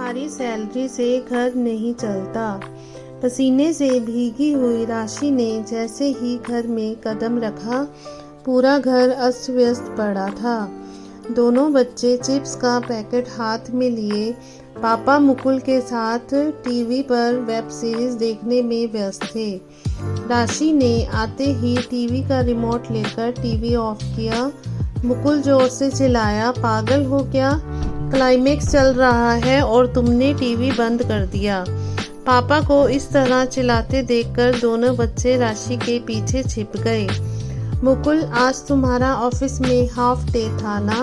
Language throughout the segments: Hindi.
तुम्हारी सैलरी से घर नहीं चलता। पसीने से भीगी हुई राशि ने जैसे ही घर में कदम रखा, पूरा घर अस्त व्यस्त पड़ा था। दोनों बच्चे चिप्स का पैकेट हाथ में लिए पापा मुकुल के साथ टीवी पर वेब सीरीज देखने में व्यस्त थे। राशि ने आते ही टीवी का रिमोट लेकर टीवी ऑफ किया। मुकुल जोर से चिल्लाया, पागल हो क्या? क्लाइमेक्स चल रहा है और तुमने टीवी बंद कर दिया। पापा को इस तरह चिल्लाते देखकर दोनों बच्चे राशि के पीछे छिप गए। मुकुल, आज तुम्हारा ऑफिस में हाफ डे था ना?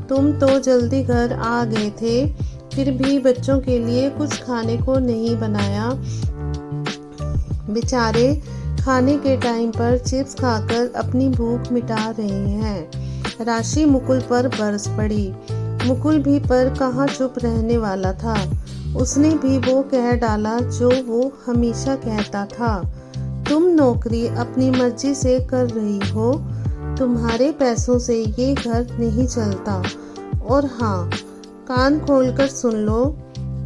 तुम तो जल्दी घर आ गए थे, फिर भी बच्चों के लिए कुछ खाने को नहीं बनाया। बेचारे खाने के टाइम पर चिप्स खाकर अपनी भूख मिटा रहे हैं। राशि मुकुल पर बरस पड़ी। मुकुल भी पर कहाँ चुप रहने वाला था। उसने भी वो कह डाला जो वो हमेशा कहता था, तुम नौकरी अपनी मर्जी से कर रही हो, तुम्हारे पैसों से ये घर नहीं चलता। और हाँ, कान खोलकर सुन लो,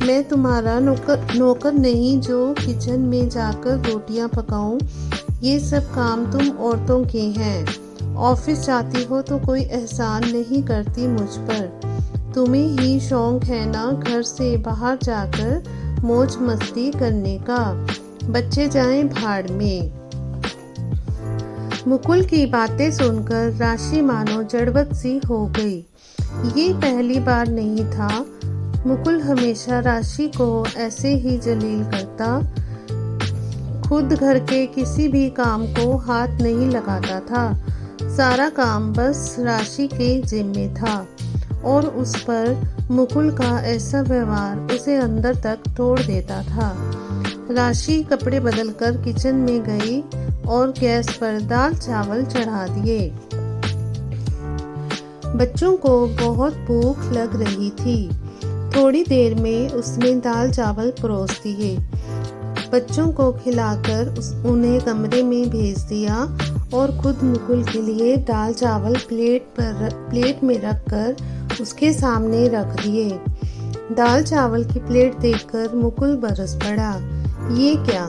मैं तुम्हारा नौकर नहीं जो किचन में जाकर रोटियां पकाऊं। ये सब काम तुम औरतों के हैं। ऑफिस जाती हो तो कोई एहसान नहीं करती मुझ पर। तुम्हें ही शौक है ना घर से बाहर जाकर मौज मस्ती करने का। बच्चे जाएं भाड़ में। मुकुल की बातें सुनकर राशि मानो जड़बत सी हो गई। ये पहली बार नहीं था। मुकुल हमेशा राशि को ऐसे ही जलील करता। खुद घर के किसी भी काम को हाथ नहीं लगाता था। सारा काम बस राशि के जिम्मे था और उस पर मुकुल का ऐसा व्यवहार उसे अंदर तक तोड़ देता था। राशि कपड़े बदलकर किचन में गई और गैस पर दाल चावल चढ़ा दिए। बच्चों को बहुत भूख लग रही थी। थोड़ी देर में उसने दाल चावल परोस दिए। बच्चों को खिलाकर उन्हें कमरे में भेज दिया और खुद मुकुल के लिए दाल चावल प्लेट में रखकर उसके सामने रख दिए। दाल चावल की प्लेट देखकर मुकुल बरस पड़ा। ये क्या,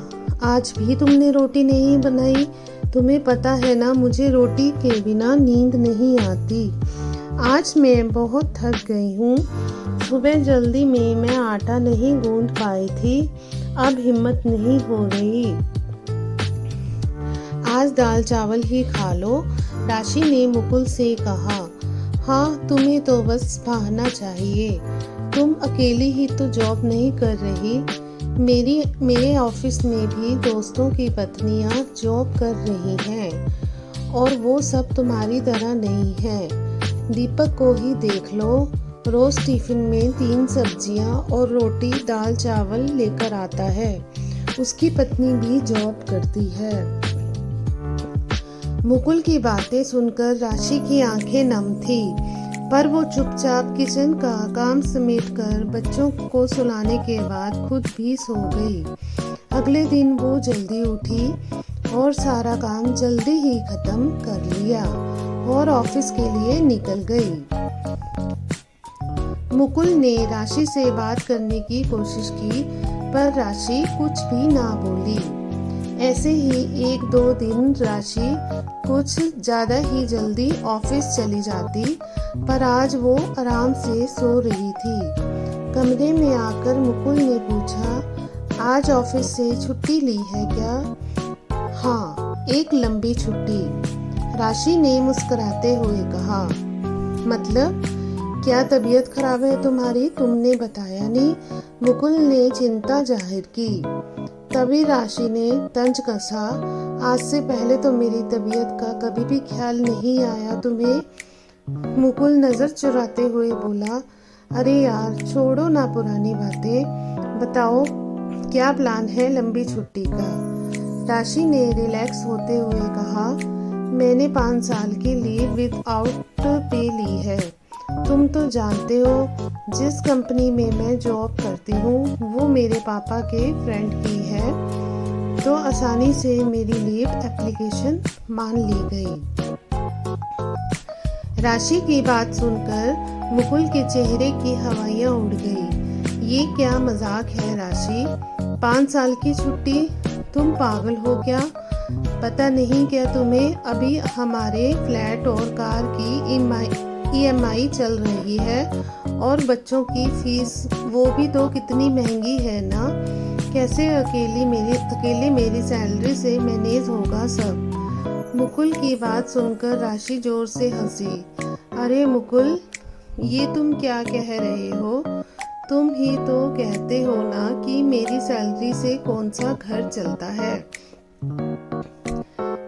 आज भी तुमने रोटी नहीं बनाई? तुम्हें पता है ना मुझे रोटी के बिना नींद नहीं आती। आज मैं बहुत थक गई हूँ। सुबह जल्दी में मैं आटा नहीं गूंद पाई थी, अब हिम्मत नहीं हो रही। आज दाल चावल ही खा लो, राशि ने मुकुल से कहा। हाँ, तुम्हें तो बस बहाना चाहिए। तुम अकेली ही तो जॉब नहीं कर रही। मेरे ऑफिस में भी दोस्तों की पत्नियां जॉब कर रही हैं और वो सब तुम्हारी तरह नहीं है। दीपक को ही देख लो, रोज टिफिन में 3 सब्जियां और रोटी दाल चावल लेकर आता है। उसकी पत्नी भी जॉब करती है। मुकुल की बातें सुनकर राशि की आंखें नम थी, पर वो चुपचाप किचन का काम समेटकर बच्चों को सुलाने के बाद खुद भी सो गई। अगले दिन वो जल्दी उठी और सारा काम जल्दी ही खत्म कर लिया और ऑफिस के लिए निकल गई। मुकुल ने राशि से बात करने की कोशिश की, पर राशि कुछ भी ना बोली। ऐसे ही 1-2 दिन राशि कुछ ज़्यादा ही जल्दी ऑफिस चली जाती, पर आज वो आराम से सो रही थी। कमरे में आकर मुकुल ने पूछा, आज ऑफिस से छुट्टी ली है क्या? हाँ, एक लंबी छुट्टी, राशि ने मुस्कुराते हुए कहा। मतलब क्या तबीयत खराब है तुम्हारी? तुमने बताया नहीं। मुकुल ने चिंता जाहिर की। तभी राशि ने तंज कसा, आज से पहले तो मेरी तबीयत का कभी भी ख्याल नहीं आया तुम्हें। मुकुल नजर चुराते हुए बोला, अरे यार छोड़ो ना पुरानी बातें, बताओ क्या प्लान है लंबी छुट्टी का? राशि ने रिलैक्स होते हुए कहा, मैंने 5 साल की लीव विदाउट पे ली है। तुम तो जानते हो जिस कंपनी में मैं जॉब करती हूँ वो मेरे पापा के फ्रेंड की है, तो आसानी से मेरी लीव एप्लीकेशन मान ली गई। राशि की बात सुनकर मुकुल के चेहरे की हवाइयाँ उड़ गई। ये क्या मजाक है राशि, 5 साल की छुट्टी, तुम पागल हो क्या? पता नहीं क्या तुम्हें? अभी हमारे फ्लैट और कार की ईएमआई चल रही है और बच्चों की फीस, वो भी तो कितनी महंगी है ना। कैसे अकेले मेरी सैलरी से मैनेज होगा सब। मुकुल की बात सुनकर राशि जोर से हंसी। अरे मुकुल, ये तुम क्या कह रहे हो? तुम ही तो कहते हो ना कि मेरी सैलरी से कौन सा घर चलता है।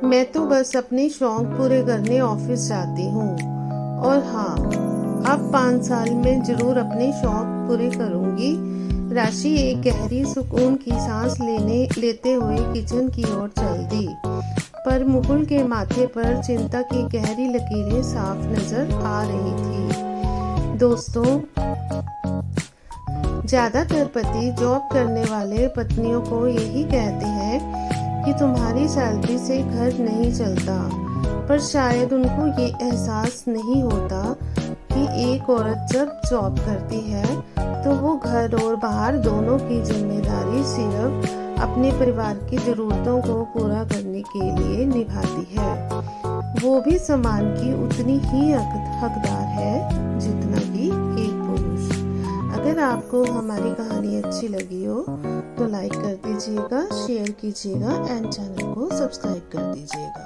मैं तो बस अपने शौक पूरे करने ऑफिस जाती हूँ। और हाँ, अब 5 साल में जरूर अपने शौक पूरे करूँगी। राशि एक गहरी सुकून की सांस लेते हुए किचन की ओर चल दी, पर मुकुल के माथे पर चिंता की गहरी लकीरें साफ नजर आ रही थी। दोस्तों, ज्यादातर पति जॉब करने वाले पत्नियों को यही कहते हैं कि तुम्हारी सैलरी से घर नहीं चलता, पर शायद उनको ये एहसास नहीं होता कि एक औरत जब जॉब करती है तो वो घर और बाहर दोनों की जिम्मेदारी सिर्फ अपने परिवार की ज़रूरतों को पूरा करने के लिए निभाती है। वो भी सम्मान की उतनी ही हकदार है जितना कि एक पुरुष। अगर आपको हमारी कहानी अच्छी लगी हो तो लाइक कर दीजिएगा, शेयर कीजिएगा एंड चैनल को सब्सक्राइब कर दीजिएगा।